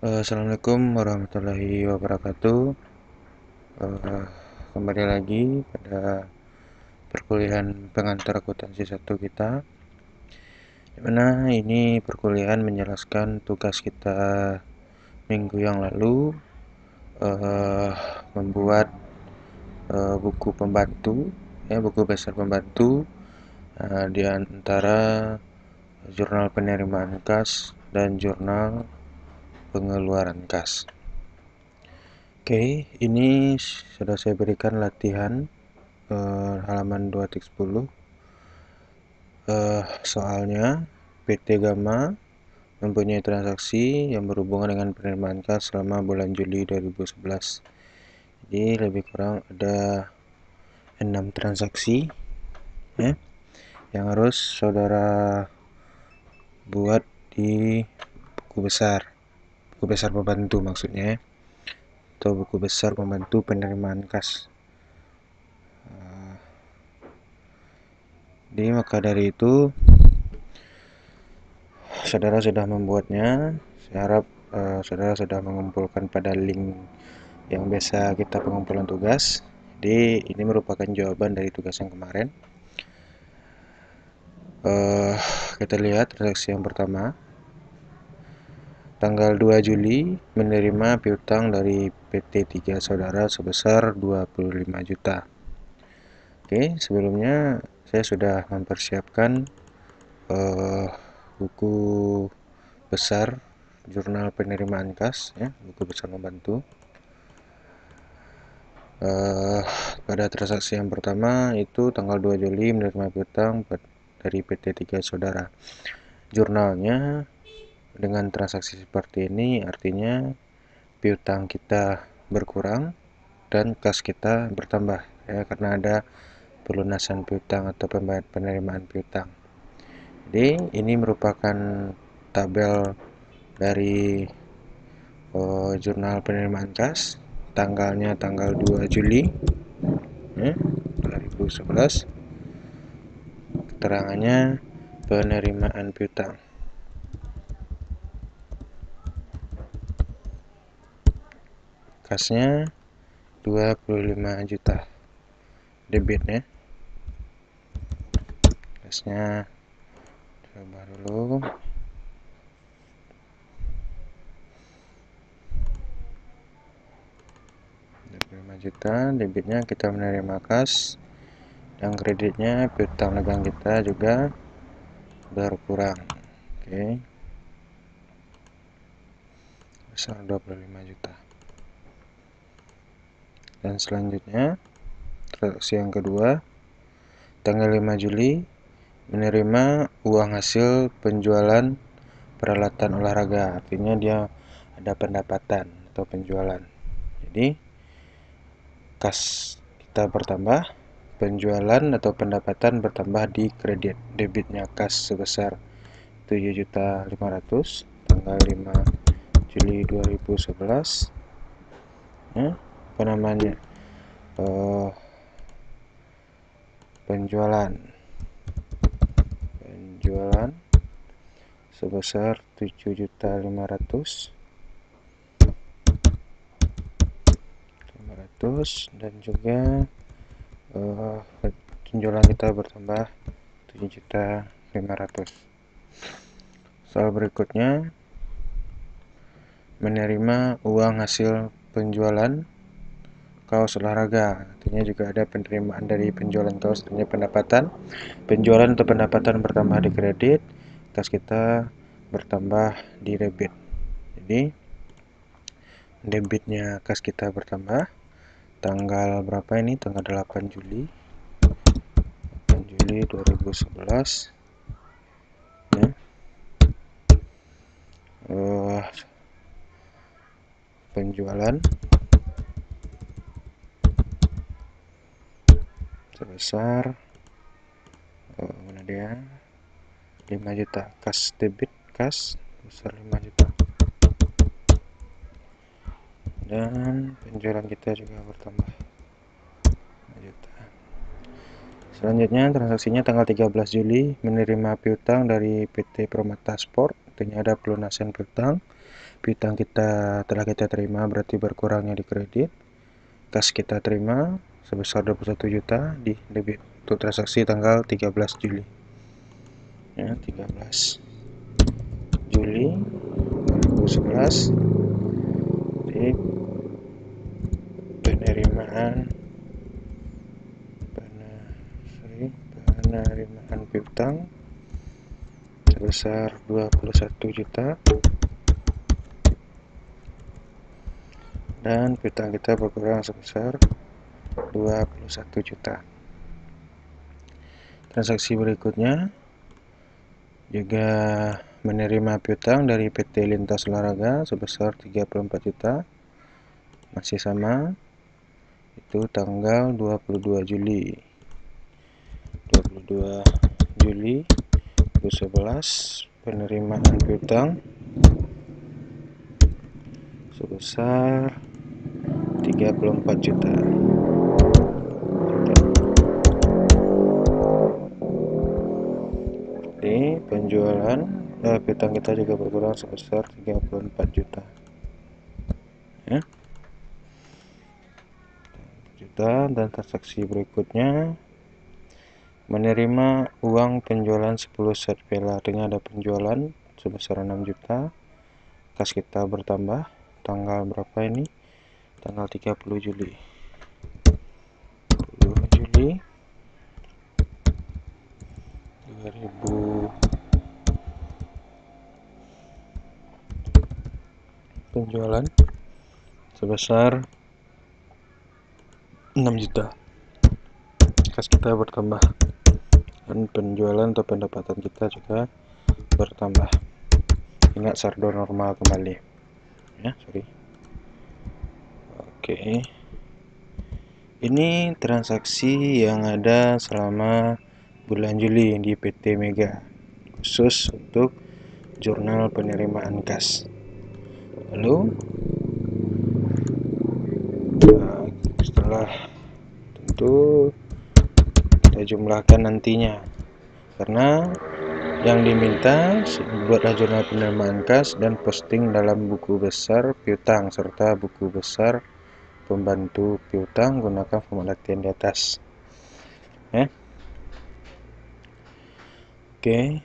Assalamualaikum warahmatullahi wabarakatuh. Eh, Kembali lagi pada perkuliahan pengantar akuntansi 1 kita, dimana ini perkuliahan menjelaskan tugas kita minggu yang lalu, eh, membuat buku pembantu, buku besar pembantu, di antara jurnal penerimaan kas dan jurnal pengeluaran kas. Oke, ini sudah saya berikan latihan halaman 2.10. Soalnya PT Gamma mempunyai transaksi yang berhubungan dengan penerimaan kas selama bulan Juli 2011. Jadi lebih kurang ada 6 transaksi ya, yang harus saudara buat di buku besar pembantu maksudnya, atau buku besar pembantu penerimaan kas. Jadi maka dari itu saudara sudah membuatnya. Saya harap saudara sudah mengumpulkan pada link yang biasa kita pengumpulan tugas. Jadi ini merupakan jawaban dari tugas yang kemarin. Kita lihat transaksi yang pertama. Tanggal 2 Juli menerima piutang dari PT 3 Saudara sebesar 25 juta. Oke, sebelumnya saya sudah mempersiapkan buku besar jurnal penerimaan kas ya, buku besar membantu. Pada transaksi yang pertama itu tanggal 2 Juli menerima piutang dari PT 3 Saudara. Jurnalnya dengan transaksi seperti ini artinya piutang kita berkurang dan kas kita bertambah ya, karena ada pelunasan piutang atau penerimaan piutang. Jadi ini merupakan tabel dari jurnal penerimaan kas, tanggalnya tanggal 2 Juli 2011, keterangannya penerimaan piutang. Kasnya 25 juta debit ya. Kasnya coba dulu. Juta debitnya kita menerima kas, dan kreditnya piutang dagang kita juga berkurang. Oke, besar 25 juta. Dan selanjutnya transaksi yang kedua, tanggal 5 Juli menerima uang hasil penjualan peralatan olahraga, artinya dia ada pendapatan atau penjualan. Jadi kas kita bertambah, penjualan atau pendapatan bertambah di kredit. Debitnya kas sebesar 7.500.000 tanggal 5 Juli 2011 ya, apa namanya, penjualan sebesar 7.500.000 dan juga penjualan kita bertambah 7.500.000. Soal berikutnya, menerima uang hasil penjualan kaos olahraga, artinya juga ada penerimaan dari penjualan kaos, artinya pendapatan. Penjualan atau pendapatan bertambah di kredit, kas kita bertambah di debit. Jadi debitnya kas kita bertambah tanggal berapa ini? Tanggal 8 Juli 2011 ya. Penjualan sebesar mana dia, 5 juta. Kas debit kas sebesar 5 juta, dan penjualan kita juga bertambah 5 juta. Selanjutnya transaksinya tanggal 13 Juli menerima piutang dari PT Permata Sport, artinya ada pelunasan piutang. piutang kita telah kita terima, berarti berkurangnya di kredit. Kas kita terima sebesar 21 juta di debit untuk transaksi tanggal 13 Juli. Ya, 13 Juli 2011 di penerimaan piutang sebesar 21 juta dan piutang kita berkurang sebesar 21 juta. Transaksi berikutnya juga menerima piutang dari PT Lintas Olahraga sebesar 34 juta, masih sama, itu tanggal 22 Juli 2011 penerimaan piutang sebesar 34 juta. Jadi penjualan piutang kita juga berkurang sebesar 34 juta. Ya. Dan transaksi berikutnya menerima uang penjualan 10 set piala. Artinya ada penjualan sebesar 6 juta. Kas kita bertambah. Tanggal berapa ini? Tanggal 30 Juli 2000 penjualan sebesar 6 juta. Kas kita bertambah dan penjualan atau pendapatan kita juga bertambah. Ingat saldo normal kembali ya, Oke. Ini transaksi yang ada selama bulan Juli di PT Mega, khusus untuk jurnal penerimaan kas. Lalu setelah tentu kita jumlahkan nantinya, karena yang diminta buatlah jurnal penerimaan kas dan posting dalam buku besar piutang serta buku besar pembantu piutang gunakan format latihan di atas. Oke.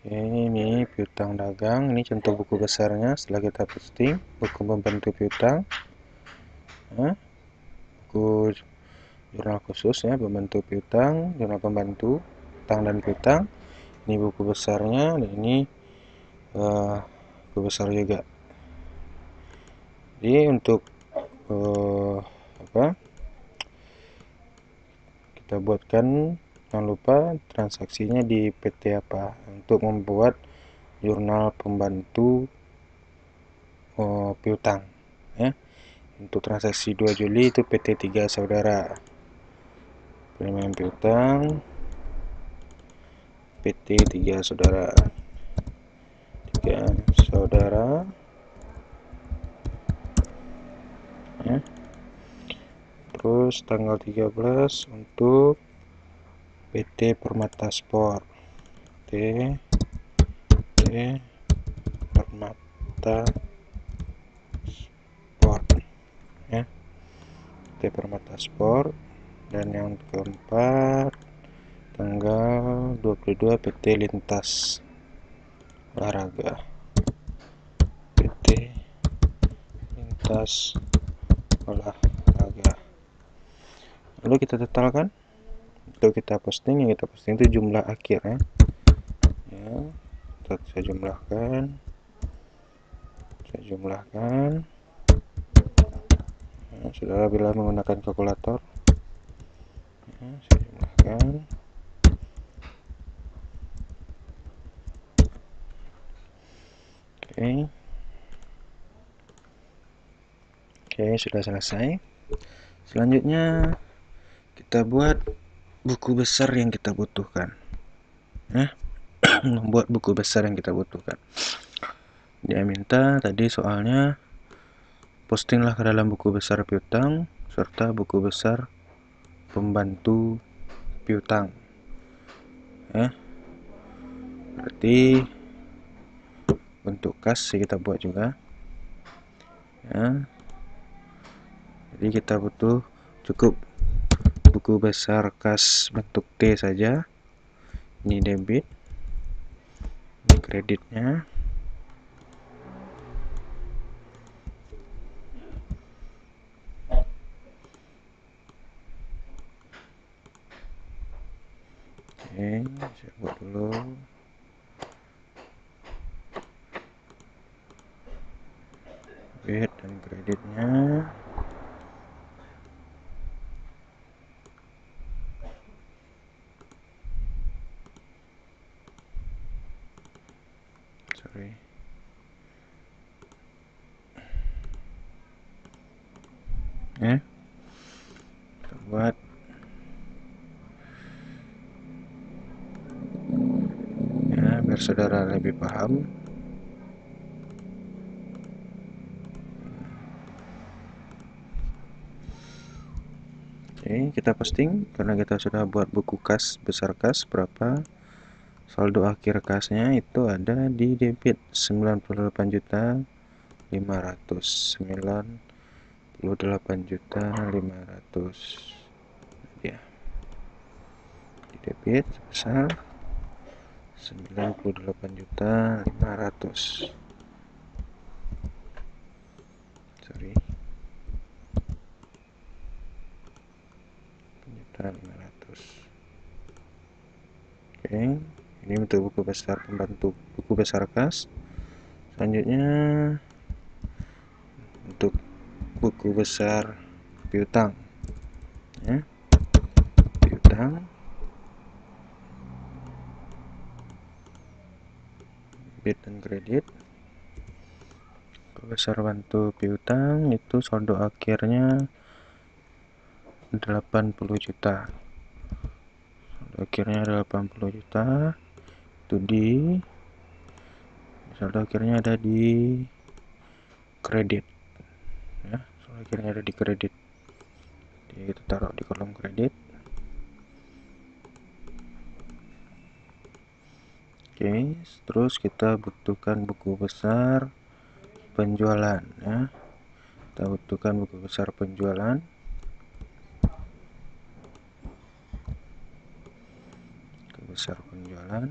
Ini piutang dagang, ini contoh buku besarnya setelah kita posting, buku pembantu piutang, buku jurnal khusus ya, pembantu piutang, jurnal pembantu piutang dan piutang. Ini buku besarnya dan ini buku besar juga. Jadi untuk kita buatkan, jangan lupa transaksinya di PT apa untuk membuat jurnal pembantu piutang ya. Untuk transaksi 2 Juli itu PT 3 Saudara, penerimaan piutang PT 3 Saudara, ya. Terus tanggal 13 untuk PT Permata Sport, PT Permata Sport ya, PT Permata Sport. Dan yang keempat tanggal 22 PT Lintas Olahraga, PT Lintas Olahraga. Lalu kita totalkan untuk kita posting, yang kita posting itu jumlah akhir ya. Saya jumlahkan ya, saudara bila menggunakan kalkulator ya, saya jumlahkan. Oke, sudah selesai. Selanjutnya kita buat buku besar yang kita butuhkan ya. Membuat buku besar yang kita butuhkan, dia minta tadi soalnya postinglah ke dalam buku besar piutang serta buku besar pembantu piutang ya. Berarti bentuk kas kita buat juga ya. Jadi kita butuh cukup buku besar kas bentuk T saja. Ini debit, ini kreditnya. Oke, saya buat dulu. Debit dan kreditnya. Sorry. Ya, kita buat ya biar saudara lebih paham. Oke, kita posting karena kita sudah buat buku kas besar kas berapa. Saldo akhir kasnya itu ada di debit 98.500 ya. Di debit sebesar 98.500. Sorry. 500. Oke, ini untuk buku besar pembantu, buku besar kas. Selanjutnya untuk buku besar piutang ya, piutang, debit dan kredit. Buku besar bantu piutang itu saldo akhirnya 80 juta. Saldo akhirnya 80 juta. Itu di saldo akhirnya ada di kredit ya, saldo akhirnya ada di kredit. Jadi kita taruh di kolom kredit. Oke, terus kita butuhkan buku besar penjualan ya. Kita butuhkan buku besar penjualan. Buku besar penjualan.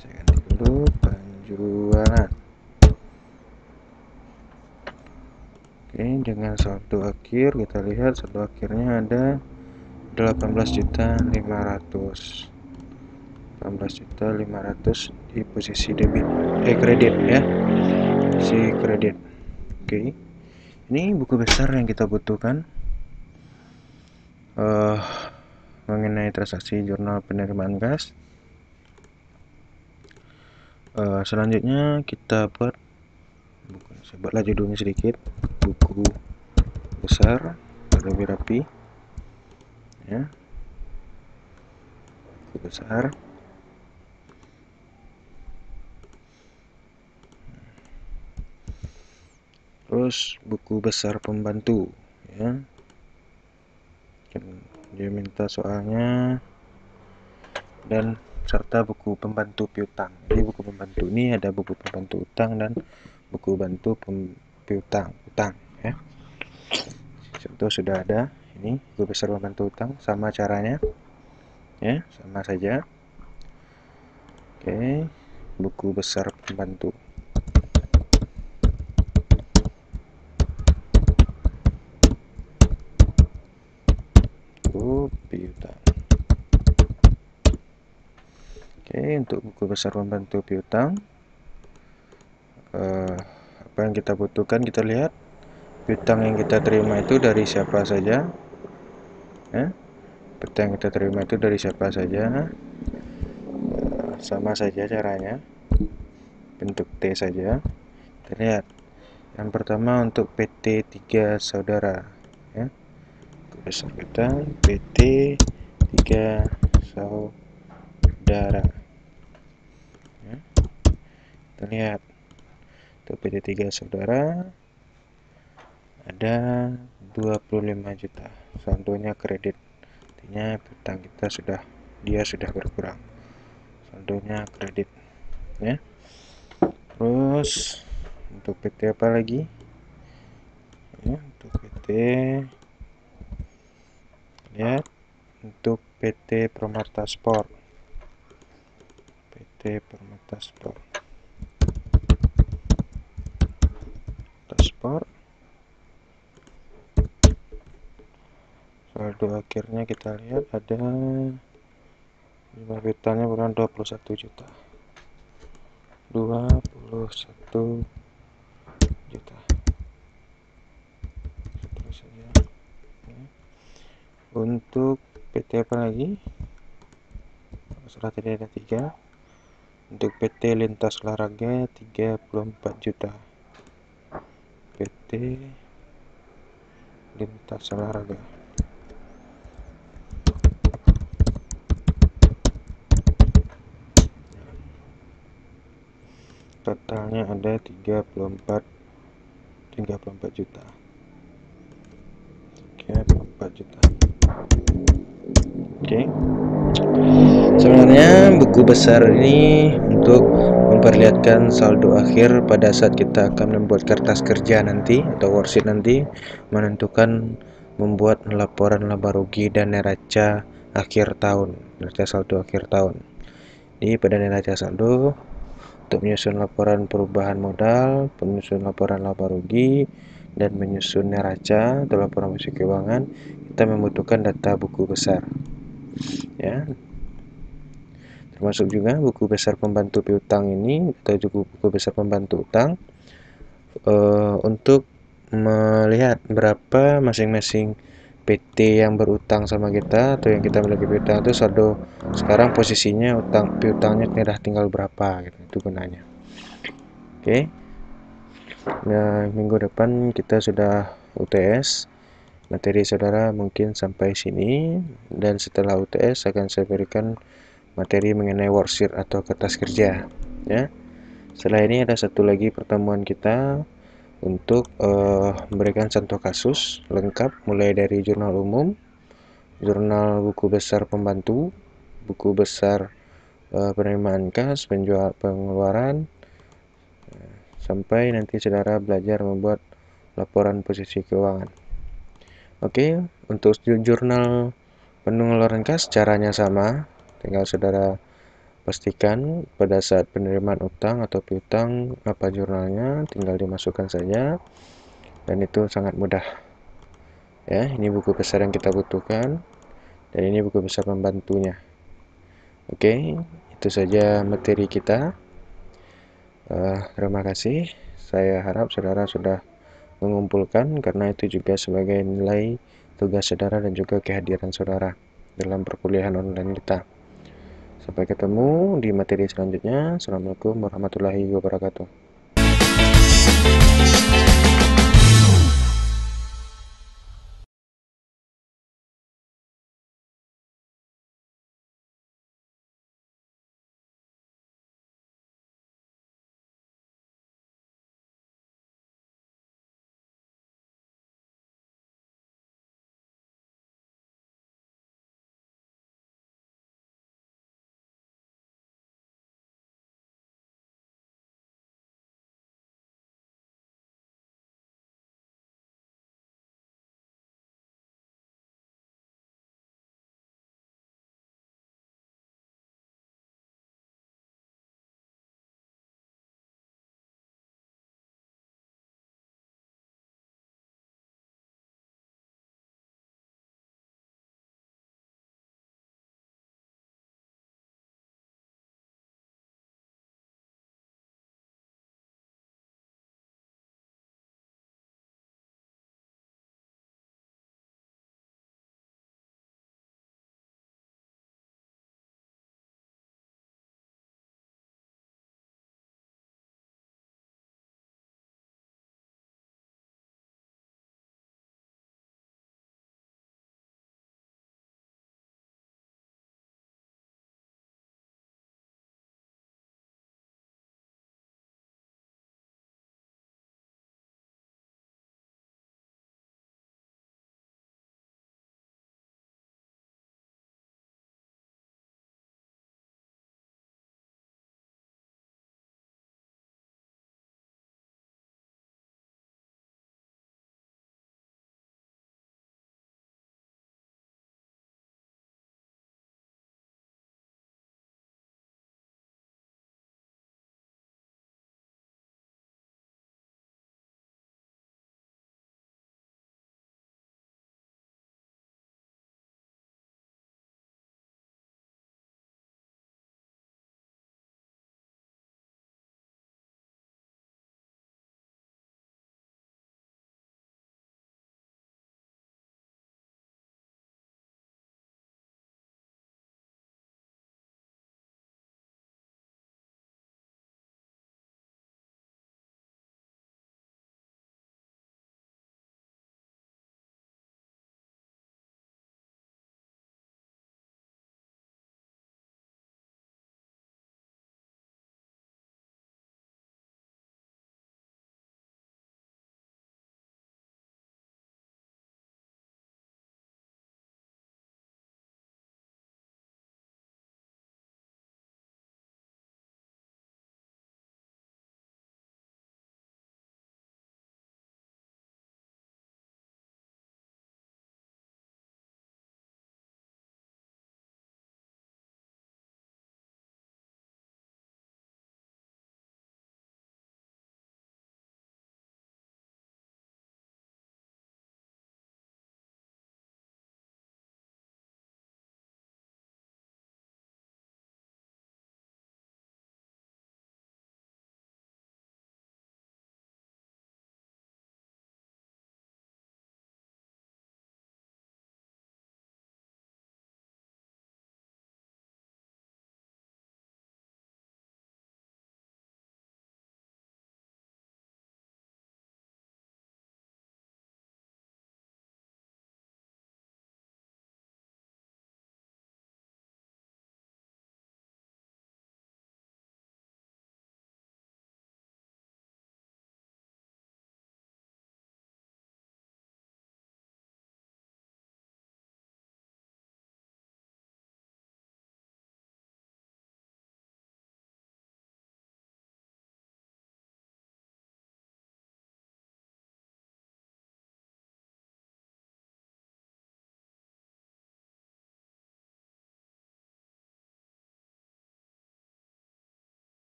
Saya ganti dulu penjualan. Oke, dengan saldo akhir kita lihat saldo akhirnya ada 18.500. 18.500 di posisi debit kredit ya. Si kredit. Oke. Ini buku besar yang kita butuhkan mengenai transaksi jurnal penerimaan kas. Selanjutnya kita buat buku. Saya buat laju dulu sedikit. Buku besar lebih rapi ya. Buku besar. Terus buku besar pembantu ya. Dia minta soalnya dan serta buku pembantu piutang. Jadi buku pembantu ini ada buku pembantu utang dan buku bantu piutang utang ya. Contoh sudah ada ini buku besar pembantu utang, sama caranya ya, sama saja. Oke, buku besar pembantu. Piutang. Oke, untuk buku besar pembantu piutang, apa yang kita butuhkan, kita lihat piutang yang kita terima itu dari siapa saja ya. Piutang yang kita terima itu dari siapa saja, sama saja caranya, bentuk T saja. Kita lihat yang pertama untuk PT 3 saudara ya. Besar piutang PT 3 saudara ya. Kita lihat untuk PT 3 saudara ada 25 juta, saldonya kredit, artinya piutang kita sudah dia sudah berkurang, saldonya kredit ya. Terus untuk PT apa lagi ya, untuk PT lihat, untuk PT Permata Sport, PT Permata Sport, saldo akhirnya kita lihat ada 5 piutangnya bulan 21 juta 21 juta. Terus saja ya. Untuk PT apa lagi, setelah tadi ada 3. Untuk PT Lintas Olahraga 34 juta, PT Lintas Olahraga. Totalnya ada 34 juta. 34 juta. Oke. Sebenarnya buku besar ini untuk memperlihatkan saldo akhir pada saat kita akan membuat kertas kerja nanti atau worksheet nanti, menentukan membuat laporan laba rugi dan neraca akhir tahun, neraca saldo akhir tahun. Jadi pada neraca saldo, untuk menyusun laporan perubahan modal, menyusun laporan laba rugi, dan menyusun neraca atau laporan posisi keuangan, kita membutuhkan data buku besar ya. Termasuk juga buku besar pembantu piutang ini atau juga buku besar pembantu utang untuk melihat berapa masing-masing PT yang berutang sama kita atau yang kita miliki piutang itu saldo sekarang posisinya utang piutangnya tinggal berapa gitu, itu gunanya. Oke. Nah, minggu depan kita sudah UTS. Materi saudara mungkin sampai sini, dan setelah UTS akan saya berikan materi mengenai worksheet atau kertas kerja ya. Setelah ini ada satu lagi pertemuan kita untuk memberikan contoh kasus lengkap mulai dari jurnal umum, jurnal buku besar pembantu, buku besar penerimaan kas, pengeluaran, sampai nanti saudara belajar membuat laporan posisi keuangan. Oke, untuk jurnal pengeluaran kas caranya sama, tinggal saudara pastikan pada saat penerimaan utang atau piutang apa jurnalnya, tinggal dimasukkan saja dan itu sangat mudah ya. Ini buku besar yang kita butuhkan dan ini buku besar pembantunya. Oke, itu saja materi kita. Terima kasih. Saya harap saudara sudah mengumpulkan, karena itu juga sebagai nilai tugas saudara dan juga kehadiran saudara dalam perkuliahan online kita. Sampai ketemu di materi selanjutnya. Assalamualaikum warahmatullahi wabarakatuh.